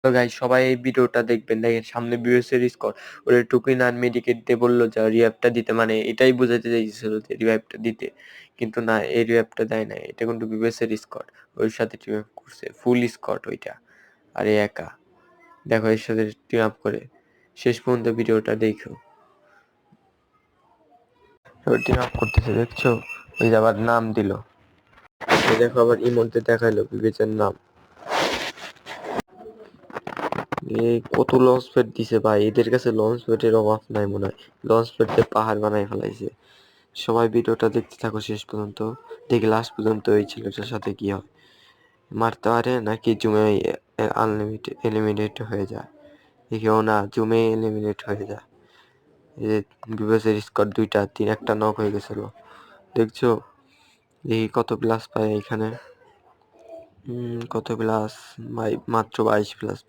তো গাইস সবাই এই ভিডিওটা দেখবেন। দেখেন সামনে বিএসএর স্কোর, ওরে টুকিন আর মেডিকেট দিয়ে বললো যে রিহ্যাবটা দিতে, মানে এটাই বোঝাতে চাইছিল যে রিভাইভটা দিতে, কিন্তু না, এই রিহ্যাবটা দেয় না। এটা কিন্তু বিএসএর স্কোর, ওর সাথে টিম আপ করছে, ফুল স্কোয়াড ওইটা, আর এ একা। দেখো এর সাথে টিম আপ করে, শেষ পর্যন্ত ভিডিওটা দেখো, টিম আপ করতেছে, দেখছো? ওই যে আবার নাম দিল, দেখো আবার ইমোতে দেখাইলো বিবেচের নাম। কত লঞ্চ প্যাড দিছে ভাই, এদের কাছে লঞ্চ প্যাডের অভাব নাই মনে হয়, লঞ্চ প্যাড দিয়ে পাহাড় বানাই ফেলাইছে। সবাই ভিডিওটা দেখতে থাকো শেষ পর্যন্ত, দেখি লাস্ট পর্যন্ত এই ছেলেটার সাথে কি হয়, মারতে পারে নাকি জুমে আনলিমিটেড এলিমিনেট হয়ে যায়। দেখি ও না, জুমে এলিমিনেট হয়ে যায়। এই যে বিভাসের স্কোর দুইটা, একটা নক হয়ে গেছিল, দেখছো? দেখি কত প্লাস পায় এখানে, কত প্লাস, মাত্র 22 প্লাস।